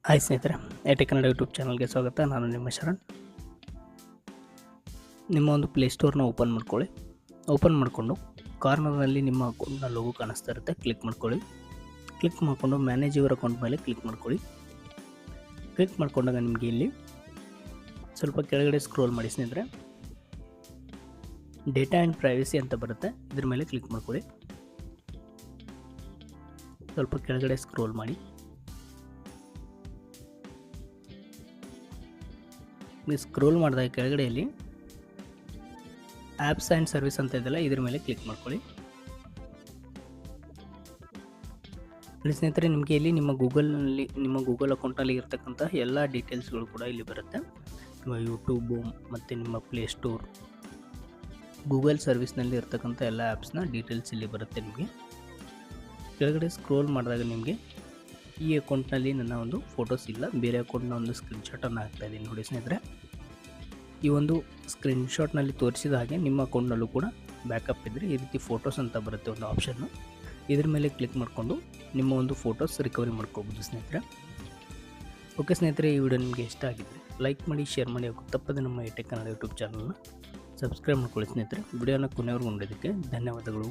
Hi ಸ್ನೇಹಿತರೆ, ಎಟೆಕ್ Kannada YouTube ಚಾನಲ್ಗೆ ಸ್ವಾಗತ. ನಾನು ನಿಮ್ಮ ಶರಣ್. ನಿಮ್ಮ ಒಂದು ಪ್ಲೇಸ್ಟೋರ್ನ ಓಪನ್ ಮಾಡ್ಕೊಳ್ಳಿ. ಓಪನ್ ಮಾಡಿಕೊಂಡು ಕಾರ್ನರ್ನಲ್ಲಿ ನಿಮ್ಮ ಅಕೌಂಟ್ನ ಲೋಗೋ ಕಾಣಿಸ್ತಾ ಇರುತ್ತೆ, ಕ್ಲಿಕ್ ಮಾಡ್ಕೊಳ್ಳಿ. ಕ್ಲಿಕ್ ಮಾಡಿಕೊಂಡು ಮ್ಯಾನೇಜ್ ಯುವರ್ ಅಕೌಂಟ್ ಮೇಲೆ ಕ್ಲಿಕ್ ಮಾಡ್ಕೊಳ್ಳಿ. ಕ್ಲಿಕ್ ಮಾಡಿಕೊಂಡಾಗ ನಿಮಗೆ ಇಲ್ಲಿ ಸ್ವಲ್ಪ ಕೆಳಗಡೆ ಸ್ಕ್ರೋಲ್ ಮಾಡಿ ಸ್ನೇಹಿತರೆ, ಡೇಟಾ ಆ್ಯಂಡ್ ಪ್ರೈವಸಿ ಅಂತ ಬರುತ್ತೆ, ಇದ್ರ ಮೇಲೆ ಕ್ಲಿಕ್ ಮಾಡ್ಕೊಳ್ಳಿ. ಸ್ವಲ್ಪ ಕೆಳಗಡೆ ಸ್ಕ್ರೋಲ್ ಮಾಡಿ. ಸ್ಕ್ರೋಲ್ ಮಾಡಿದಾಗ ಕೆಳಗಡೆಯಲ್ಲಿ ಆ್ಯಪ್ಸ್ ಆ್ಯಂಡ್ ಸರ್ವಿಸ್ ಅಂತ ಇದೆಯಲ್ಲ, ಇದ್ರ ಮೇಲೆ ಕ್ಲಿಕ್ ಮಾಡ್ಕೊಳ್ಳಿ. ಸ್ನೇಹಿತರೆ, ನಿಮಗೆ ಇಲ್ಲಿ ನಿಮ್ಮ ಗೂಗಲ್ ಅಕೌಂಟಲ್ಲಿ ಇರ್ತಕ್ಕಂಥ ಎಲ್ಲ ಡೀಟೇಲ್ಸ್ಗಳು ಕೂಡ ಇಲ್ಲಿ ಬರುತ್ತೆ. ನಿಮ್ಮ ಯೂಟ್ಯೂಬು ಮತ್ತು ನಿಮ್ಮ ಪ್ಲೇಸ್ಟೋರ್, ಗೂಗಲ್ ಸರ್ವಿಸ್ನಲ್ಲಿ ಇರ್ತಕ್ಕಂಥ ಎಲ್ಲ ಆ್ಯಪ್ಸ್ನ ಡೀಟೇಲ್ಸ್ ಇಲ್ಲಿ ಬರುತ್ತೆ. ನಿಮಗೆ ಕೆಳಗಡೆ ಸ್ಕ್ರೋಲ್ ಮಾಡಿದಾಗ ನಿಮಗೆ ಈ ಅಕೌಂಟ್ನಲ್ಲಿ ನನ್ನ ಒಂದು ಫೋಟೋಸ್ ಇಲ್ಲ, ಬೇರೆ ಅಕೌಂಟ್ನ ಒಂದು ಸ್ಕ್ರೀನ್ಶಾಟನ್ನು ಹಾಕ್ತಾಯಿದ್ದೀನಿ ನೋಡಿ ಸ್ನೇಹಿತರೆ. ಈ ಒಂದು ಸ್ಕ್ರೀನ್ಶಾಟ್ನಲ್ಲಿ ತೋರಿಸಿದ ಹಾಗೆ ನಿಮ್ಮ ಅಕೌಂಟ್ನಲ್ಲೂ ಕೂಡ ಬ್ಯಾಕಪ್ ಇದ್ದರೆ ಈ ರೀತಿ ಫೋಟೋಸ್ ಅಂತ ಬರುತ್ತೆ ಒಂದು ಆಪ್ಷನ್ನು, ಇದ್ರ ಮೇಲೆ ಕ್ಲಿಕ್ ಮಾಡಿಕೊಂಡು ನಿಮ್ಮ ಒಂದು ಫೋಟೋಸ್ ರಿಕವರಿ ಮಾಡ್ಕೋಬೋದು ಸ್ನೇಹಿತರೆ. ಓಕೆ ಸ್ನೇಹಿತರೆ, ಈ ವಿಡಿಯೋ ನಿಮಗೆ ಇಷ್ಟ ಆಗಿದ್ದರೆ ಲೈಕ್ ಮಾಡಿ, ಶೇರ್ ಮಾಡಿ, ಹಾಗೂ ತಪ್ಪದೆ ನಮ್ಮ ಎಟೆಕ್ ಕನ್ನಡ ಯೂಟ್ಯೂಬ್ ಚಾನಲ್ನ ಸಬ್ಸ್ಕ್ರೈಬ್ ಮಾಡ್ಕೊಳ್ಳಿ ಸ್ನೇಹಿತರೆ. ವಿಡಿಯೋನ ಕೊನೆವರೆಗೂ ನೋಡೋದಕ್ಕೆ ಧನ್ಯವಾದಗಳು.